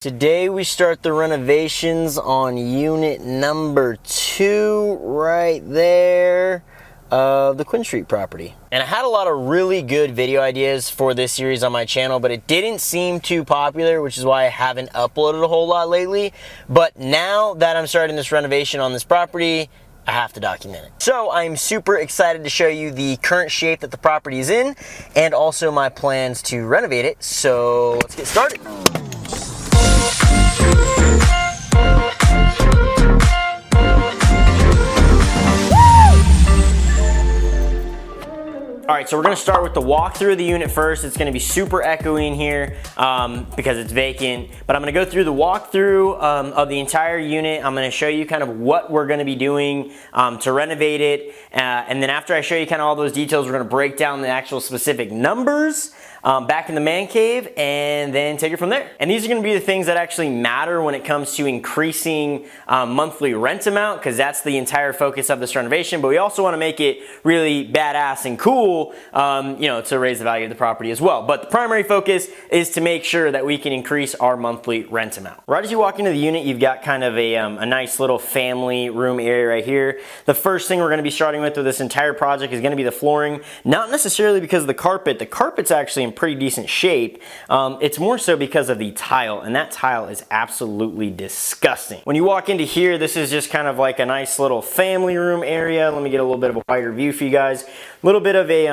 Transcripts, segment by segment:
Today we start the renovations on unit number 2 right there of the Quinn Street property. And I had a lot of really good video ideas for this series on my channel, but it didn't seem too popular, which is why I haven't uploaded a whole lot lately. But now that I'm starting this renovation on this property, I have to document it. So I'm super excited to show you the current shape that the property is in and also my plans to renovate it. So let's get started. All right, so we're gonna start with the walkthrough of the unit first. It's gonna be super echoey in here because it's vacant, but I'm gonna go through the walkthrough of the entire unit. I'm gonna show you kind of what we're gonna be doing to renovate it. And then after I show you kind of all those details, we're gonna break down the actual specific numbers back in the man cave and then take it from there. And these are gonna be the things that actually matter when it comes to increasing monthly rent amount, because that's the entire focus of this renovation. But we also wanna make it really badass and cool, to raise the value of the property as well. But the primary focus is to make sure that we can increase our monthly rent amount. Right as you walk into the unit, you've got kind of a nice little family room area right here. The first thing we're gonna be starting with this entire project is gonna be the flooring. Not necessarily because of the carpet. The carpet's actually in pretty decent shape. It's more so because of the tile, and that tile is absolutely disgusting. When you walk into here, this is just kind of like a nice little family room area. Let me get a little bit of a wider view for you guys. A little bit of a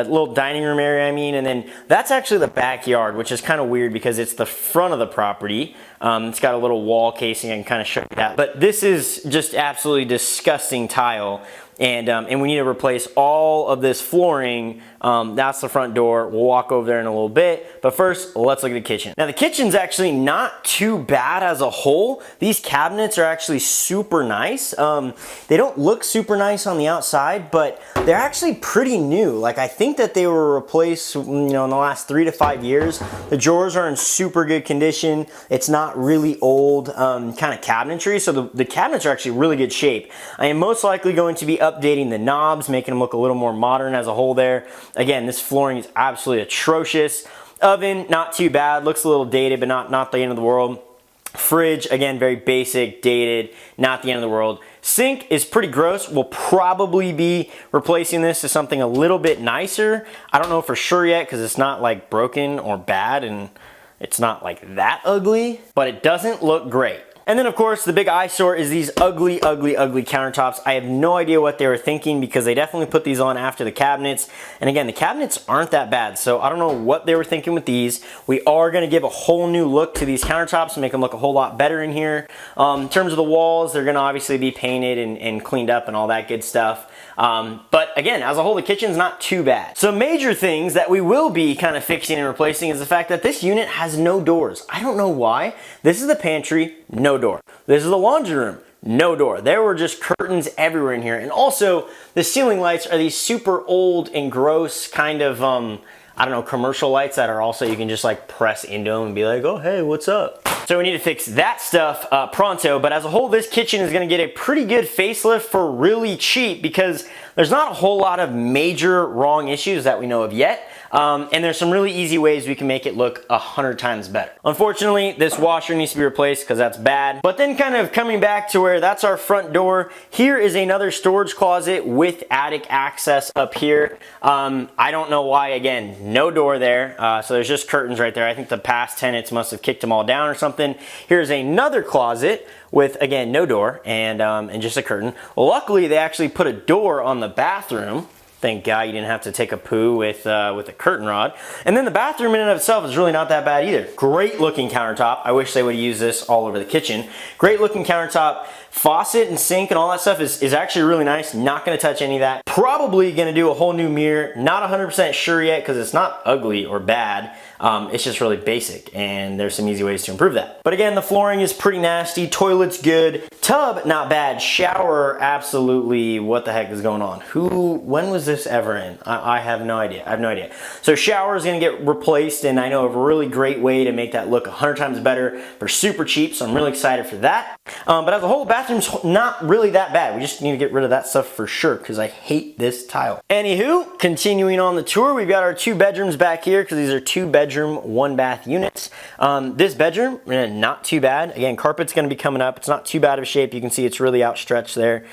little dining room area, and then that's actually the backyard, which is kind of weird because it's the front of the property. It's got a little wall casing. I can kind of show you that. But this is just absolutely disgusting tile. And we need to replace all of this flooring. That's the front door. We'll walk over there in a little bit. But first, let's look at the kitchen. Now, the kitchen's actually not too bad as a whole. These cabinets are actually super nice. They don't look super nice on the outside, but they're actually pretty new. Like, I think that they were replaced, in the last 3 to 5 years. The drawers are in super good condition. It's not really old kind of cabinetry, so the cabinets are actually really good shape. I am most likely going to be updating the knobs, making them look a little more modern as a whole there. Again, this flooring is absolutely atrocious. Oven, not too bad. Looks a little dated, but not the end of the world. Fridge, again, very basic, dated, not the end of the world. Sink is pretty gross. We'll probably be replacing this to something a little bit nicer. I don't know for sure yet because it's not like broken or bad, and it's not like that ugly, but it doesn't look great. And then, of course, the big eyesore is these ugly, ugly, ugly countertops. I have no idea what they were thinking because they definitely put these on after the cabinets. And again, the cabinets aren't that bad, so I don't know what they were thinking with these. We are going to give a whole new look to these countertops and make them look a whole lot better in here. In terms of the walls, they're going to obviously be painted and cleaned up and all that good stuff. But again, as a whole, the kitchen's not too bad. Some major things that we will be kind of fixing and replacing is the fact that this unit has no doors. I don't know why. This is the pantry, no door. This is the laundry room, no door. There were just curtains everywhere in here. And also, the ceiling lights are these super old and gross kind of, I don't know, commercial lights that are also, you can just like press into them and be like, oh, hey, what's up? So we need to fix that stuff pronto, but as a whole, this kitchen is gonna get a pretty good facelift for really cheap because there's not a whole lot of major wrong issues that we know of yet. And there's some really easy ways we can make it look 100 times better. Unfortunately, this washer needs to be replaced because that's bad. But then kind of coming back to where that's our front door, here is another storage closet with attic access up here. I don't know why, again, no door there. So there's just curtains right there. I think the past tenants must have kicked them all down or something. Here's another closet with, again, no door and just a curtain. Luckily, they actually put a door on the bathroom. Thank God you didn't have to take a poo with a curtain rod. And then the bathroom in and of itself is really not that bad either. Great looking countertop. I wish they would use this all over the kitchen. Great looking countertop. Faucet and sink and all that stuff is actually really nice. Not gonna touch any of that. Probably gonna do a whole new mirror. Not 100% sure yet because it's not ugly or bad. It's just really basic and there's some easy ways to improve that. But again, the flooring is pretty nasty. Toilet's good. Tub, not bad. Shower, absolutely, what the heck is going on? When was this ever in? I have no idea. I have no idea. So shower is gonna get replaced, and I know of a really great way to make that look 100 times better for super cheap, so I'm really excited for that. But as a whole, bathroom's not really that bad. We just need to get rid of that stuff for sure, because I hate this tile. Anywho, continuing on the tour, we've got our 2 bedrooms back here, because these are 2-bedroom, 1-bath units. This bedroom, not too bad. Again, carpet's gonna be coming up. It's not too bad of a shape. You can see it's really outstretched there.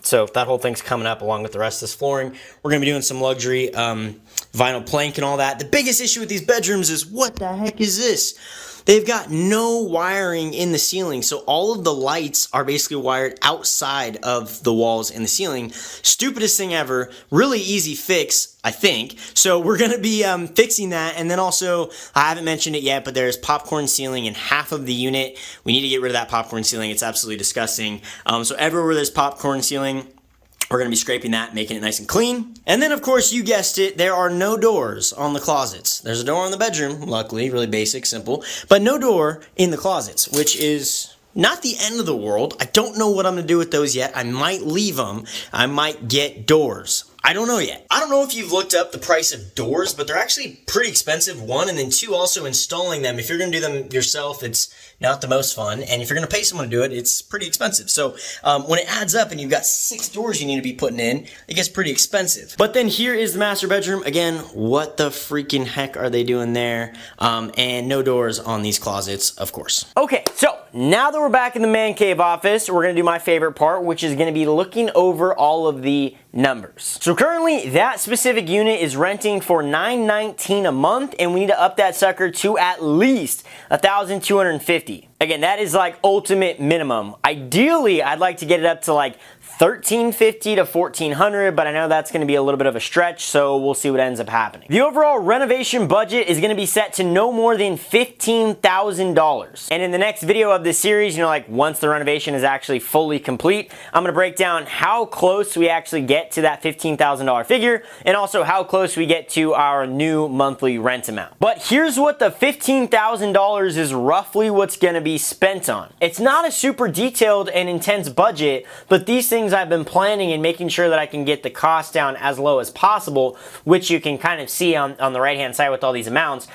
So that whole thing's coming up along with the rest of this flooring. We're gonna be doing some luxury vinyl plank and all that. The biggest issue with these bedrooms is, what the heck is this? They've got no wiring in the ceiling, so all of the lights are basically wired outside of the walls and the ceiling. Stupidest thing ever, really easy fix, I think. So we're gonna be fixing that, and then also, I haven't mentioned it yet, but there's popcorn ceiling in half of the unit. We need to get rid of that popcorn ceiling. It's absolutely disgusting. So everywhere there's popcorn ceiling, we're gonna be scraping that, making it nice and clean. And then of course, you guessed it, there are no doors on the closets. There's a door in the bedroom, luckily, really basic, simple, but no door in the closets, which is not the end of the world. I don't know what I'm gonna do with those yet. I might leave them. I might get doors. I don't know yet. I don't know if you've looked up the price of doors, but they're actually pretty expensive, 1, and then 2, also installing them. If you're gonna do them yourself, it's not the most fun, and if you're gonna pay someone to do it, it's pretty expensive. So when it adds up and you've got 6 doors you need to be putting in, it gets pretty expensive. But then here is the master bedroom. Again, what the freaking heck are they doing there? And no doors on these closets, of course. Okay, so now that we're back in the man cave office, we're gonna do my favorite part, which is gonna be looking over all of the numbers. So currently, that specific unit is renting for $919 a month, and we need to up that sucker to at least $1,250. Again, that is like ultimate minimum. Ideally, I'd like to get it up to like $1,350 to $1,400, but I know that's gonna be a little bit of a stretch, so we'll see what ends up happening. The overall renovation budget is gonna be set to no more than $15,000. And in the next video of this series, you know, like once the renovation is actually fully complete, I'm gonna break down how close we actually get to that $15,000 figure, and also how close we get to our new monthly rent amount. But here's what the $15,000 is roughly what's gonna be spent on. It's not a super detailed and intense budget, but these things I've been planning and making sure that I can get the cost down as low as possible, which you can kind of see on the right hand side with all these amounts.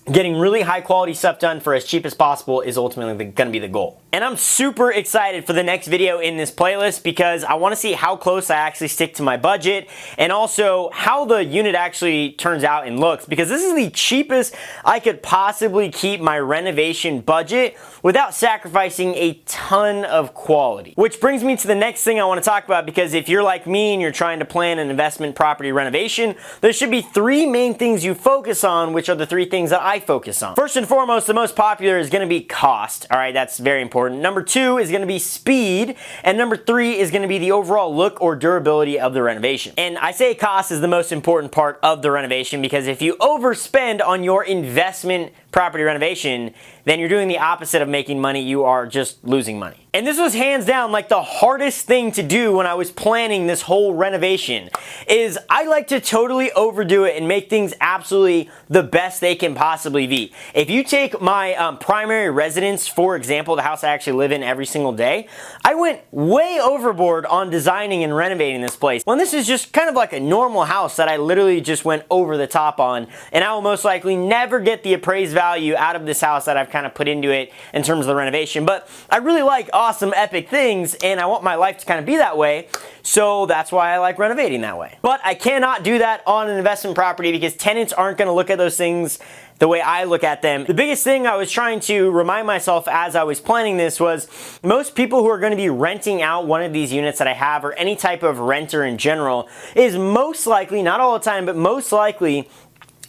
Getting really high quality stuff done for as cheap as possible is ultimately gonna be the goal. And I'm super excited for the next video in this playlist because I wanna see how close I actually stick to my budget, and also how the unit actually turns out and looks, because this is the cheapest I could possibly keep my renovation budget without sacrificing a ton of quality. Which brings me to the next thing I wanna talk about, because if you're like me and you're trying to plan an investment property renovation, there should be 3 main things you focus on, which are the 3 things that I focus on. First and foremost, the most popular is gonna be cost. All right, that's very important. Number 2 is gonna be speed, and number 3 is gonna be the overall look or durability of the renovation. And I say cost is the most important part of the renovation, because if you overspend on your investment property renovation, then you're doing the opposite of making money. You are just losing money. And this was hands down like the hardest thing to do when I was planning this whole renovation, is I like to totally overdo it and make things absolutely the best they can possibly be. If you take my primary residence, for example, the house I actually live in every single day, I went way overboard on designing and renovating this place. When this is just kind of like a normal house that I literally just went over the top on, and I will most likely never get the appraised value out of this house that I've kind of put into it in terms of the renovation. But I really like awesome, epic things, and I want my life to kind of be that way, so that's why I like renovating that way. But I cannot do that on an investment property because tenants aren't going to look at those things the way I look at them. The biggest thing I was trying to remind myself as I was planning this was most people who are going to be renting out one of these units that I have, or any type of renter in general, is most likely, not all the time, but most likely,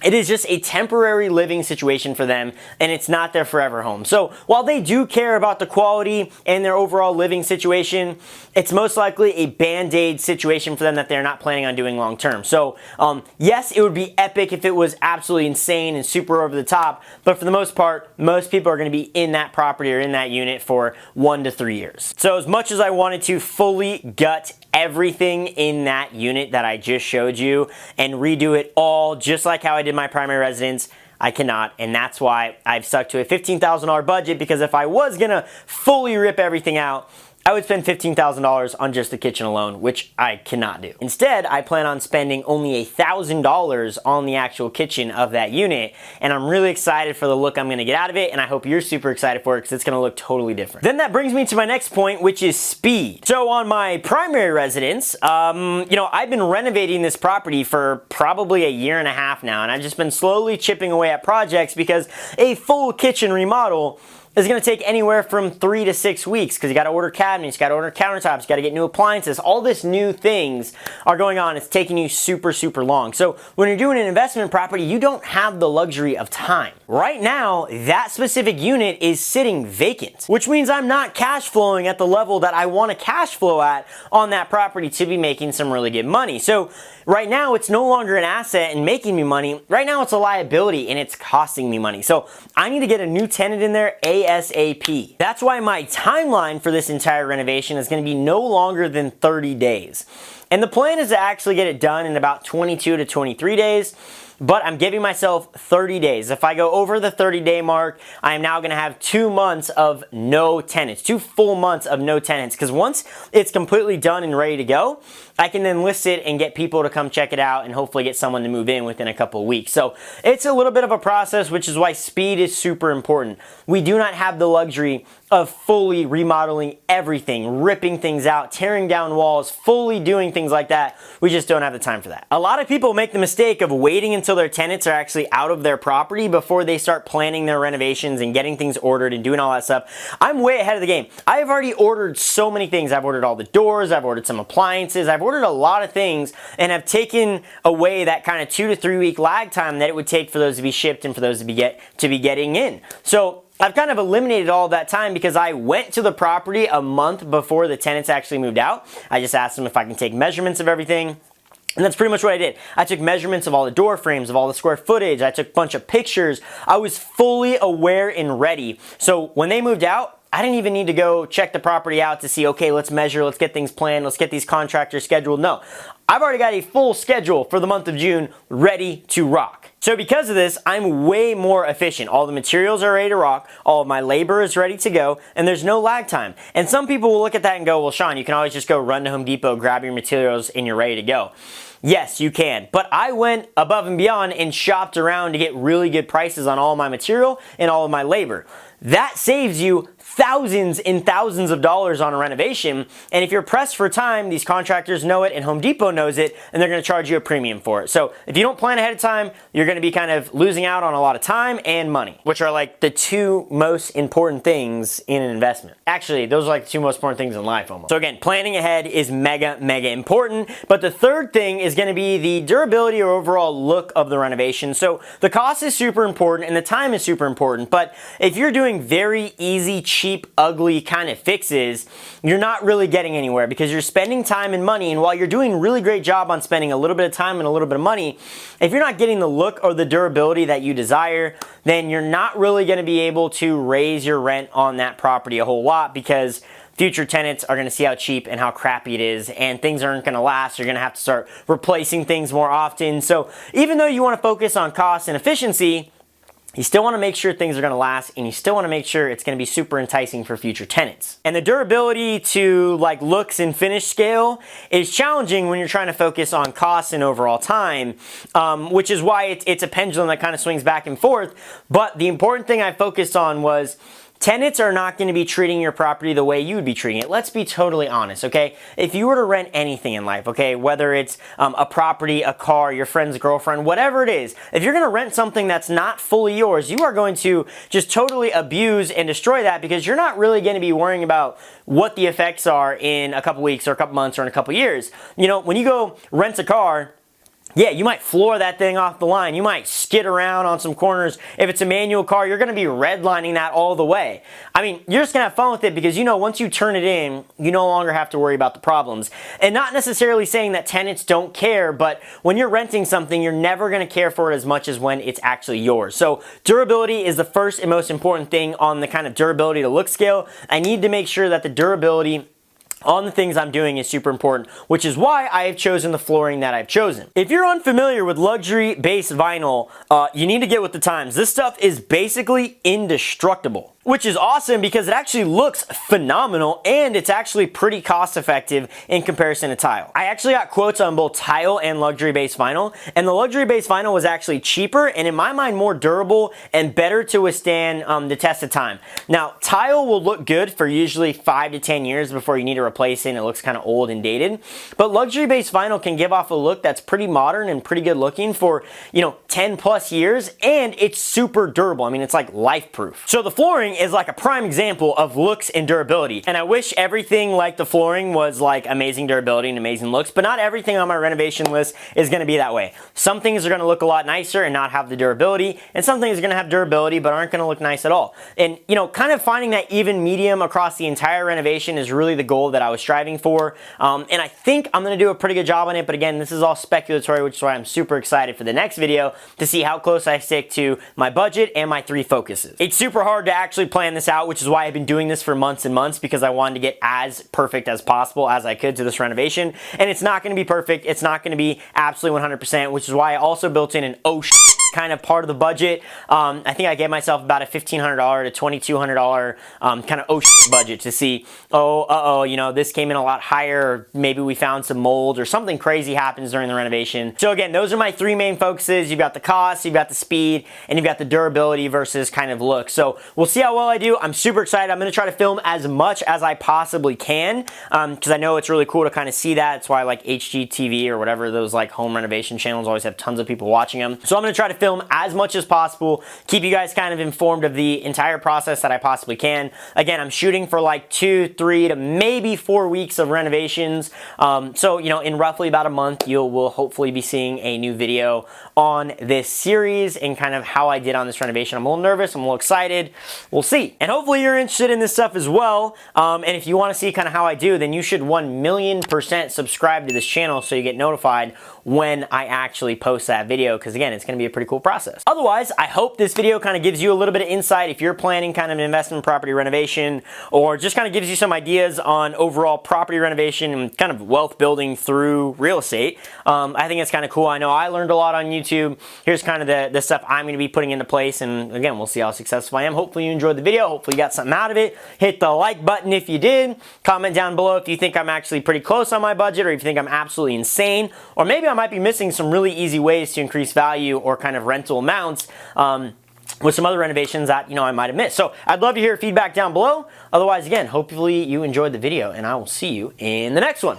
it is just a temporary living situation for them, and it's not their forever home. So while they do care about the quality and their overall living situation, it's most likely a band-aid situation for them that they're not planning on doing long term. So yes, it would be epic if it was absolutely insane and super over the top, but for the most part, most people are gonna be in that property or in that unit for 1 to 3 years. So as much as I wanted to fully gut everything in that unit that I just showed you and redo it all just like how I did my primary residence, I cannot, and that's why I've stuck to a $15,000 budget, because if I was gonna fully rip everything out, I would spend $15,000 on just the kitchen alone, which I cannot do. Instead, I plan on spending only $1,000 on the actual kitchen of that unit, and I'm really excited for the look I'm gonna get out of it, and I hope you're super excited for it because it's gonna look totally different. Then that brings me to my next point, which is speed. So on my primary residence, I've been renovating this property for probably a year and a half now, and I've just been slowly chipping away at projects because a full kitchen remodel is going to take anywhere from 3 to 6 weeks, because you got to order cabinets, you got to order countertops, you got to get new appliances. All this new things are going on. It's taking you super, super long. So when you're doing an investment property, you don't have the luxury of time. Right now, that specific unit is sitting vacant, which means I'm not cash flowing at the level that I want to cash flow at on that property to be making some really good money. So right now, it's no longer an asset and making me money. Right now, it's a liability and it's costing me money. So I need to get a new tenant in there ASAP. That's why my timeline for this entire renovation is going to be no longer than 30 days. And the plan is to actually get it done in about 22 to 23 days. But I'm giving myself 30 days. If I go over the 30-day mark, I am now gonna have 2 months of no tenants, 2 full months of no tenants. Because once it's completely done and ready to go, I can then list it and get people to come check it out and hopefully get someone to move in within a couple of weeks. So it's a little bit of a process, which is why speed is super important. We do not have the luxury of fully remodeling everything, ripping things out, tearing down walls, fully doing things like that. We just don't have the time for that. A lot of people make the mistake of waiting until their tenants are actually out of their property before they start planning their renovations and getting things ordered and doing all that stuff. I'm way ahead of the game. I have already ordered so many things. I've ordered all the doors, I've ordered some appliances, I've ordered a lot of things, and have taken away that kind of 2 to 3 week lag time that it would take for those to be shipped and for those to be getting in. So I've kind of eliminated all of that time because I went to the property a month before the tenants actually moved out. I just asked them if I can take measurements of everything. And that's pretty much what I did. I took measurements of all the door frames, of all the square footage. I took a bunch of pictures. I was fully aware and ready. So when they moved out, I didn't even need to go check the property out to see, okay, let's measure, let's get things planned, let's get these contractors scheduled. No, I've already got a full schedule for the month of June ready to rock. So because of this, I'm way more efficient. All the materials are ready to rock, all of my labor is ready to go, and there's no lag time. And some people will look at that and go, well, Shawn, you can always just go run to Home Depot, grab your materials, and you're ready to go. Yes, you can. But I went above and beyond and shopped around to get really good prices on all of my material and all of my labor. That saves you thousands and thousands of dollars on a renovation, and if you're pressed for time, these contractors know it and Home Depot knows it, and they're going to charge you a premium for it. So if you don't plan ahead of time, you're going to be kind of losing out on a lot of time and money, which are like the 2 most important things in an investment. Actually, those are like the 2 most important things in life almost. So again, planning ahead is mega, mega important, but the third thing is going to be the durability or overall look of the renovation. So the cost is super important and the time is super important, but if you're doing very easy, cheap, ugly kind of fixes, you're not really getting anywhere because you're spending time and money, and while you're doing a really great job on spending a little bit of time and a little bit of money, if you're not getting the look or the durability that you desire, then you're not really going to be able to raise your rent on that property a whole lot because future tenants are going to see how cheap and how crappy it is, and things aren't going to last. You're going to have to start replacing things more often. So even though you want to focus on cost and efficiency, you still want to make sure things are going to last, and you still want to make sure it's going to be super enticing for future tenants. And the durability to like looks and finish scale is challenging when you're trying to focus on cost and overall time, which is why it's a pendulum that kind of swings back and forth. But the important thing I focused on was tenants are not going to be treating your property the way you would be treating it. Let's be totally honest, okay? If you were to rent anything in life, okay, whether it's a property, a car, your friend's girlfriend, whatever it is, if you're going to rent something that's not fully yours, you are going to just totally abuse and destroy that because you're not really going to be worrying about what the effects are in a couple weeks or a couple months or in a couple years. You know, when you go rent a car, yeah, you might floor that thing off the line. You might skid around on some corners. If it's a manual car, you're going to be redlining that all the way. I mean, you're just going to have fun with it because you know once you turn it in, you no longer have to worry about the problems. And not necessarily saying that tenants don't care, but when you're renting something, you're never going to care for it as much as when it's actually yours. So durability is the first and most important thing on the kind of durability to look scale. I need to make sure that the durability on the things I'm doing is super important, which is why I have chosen the flooring that I've chosen. If you're unfamiliar with luxury-based vinyl, you need to get with the times. This stuff is basically indestructible, which is awesome because it actually looks phenomenal and it's actually pretty cost effective in comparison to tile. I actually got quotes on both tile and luxury-based vinyl, and the luxury-based vinyl was actually cheaper and in my mind more durable and better to withstand the test of time. Now, tile will look good for usually 5 to 10 years before you need to replace it and it looks kind of old and dated, but luxury-based vinyl can give off a look that's pretty modern and pretty good looking for, 10 plus years, and it's super durable. I mean, it's like life-proof. So the flooring is like a prime example of looks and durability, and I wish everything like the flooring was like amazing durability and amazing looks, but not everything on my renovation list is going to be that way. Some things are going to look a lot nicer and not have the durability, and some things are going to have durability but aren't going to look nice at all. And kind of finding that even medium across the entire renovation is really the goal that I was striving for, and I think I'm going to do a pretty good job on it, but again, this is all speculatory, which is why I'm super excited for the next video to see how close I stick to my budget and my 3 focuses. It's super hard to actually plan this out, which is why I've been doing this for months and months, because I wanted to get as perfect as possible as I could to this renovation, and it's not going to be perfect. It's not going to be absolutely 100%, which is why I also built in an kind of part of the budget. I think I gave myself about a $1,500 to $2,200 kind of budget to see, this came in a lot higher, or maybe we found some mold or something crazy happens during the renovation. So again, those are my 3 main focuses. You've got the cost, you've got the speed, and you've got the durability versus kind of look. So we'll see how well I do. I'm super excited. I'm going to try to film as much as I possibly can because I know it's really cool to kind of see that. That's why like HGTV or whatever those like home renovation channels always have tons of people watching them. So I'm going to try to film as much as possible, keep you guys kind of informed of the entire process that I possibly can. Again, I'm shooting for like 2, 3 to maybe 4 weeks of renovations. So, in roughly about a month, will hopefully be seeing a new video on this series and kind of how I did on this renovation. I'm a little nervous, I'm a little excited. We'll see. And hopefully you're interested in this stuff as well. And if you want to see kind of how I do, then you should 1,000,000% subscribe to this channel so you get notified when I actually post that video, because again, it's going to be a pretty cool process. Otherwise, I hope this video kind of gives you a little bit of insight if you're planning kind of an investment property renovation, or just kind of gives you some ideas on overall property renovation and kind of wealth building through real estate. I think it's kind of cool. I know I learned a lot on YouTube. Here's kind of the stuff I'm going to be putting into place, and again, we'll see how successful I am. Hopefully you enjoyed the video. Hopefully you got something out of it. Hit the like button if you did. Comment down below if you think I'm actually pretty close on my budget, or if you think I'm absolutely insane, or maybe I might be missing some really easy ways to increase value or kind of rental amounts with some other renovations that I might have missed. So I'd love to hear feedback down below. Otherwise, again, hopefully you enjoyed the video, and I will see you in the next one.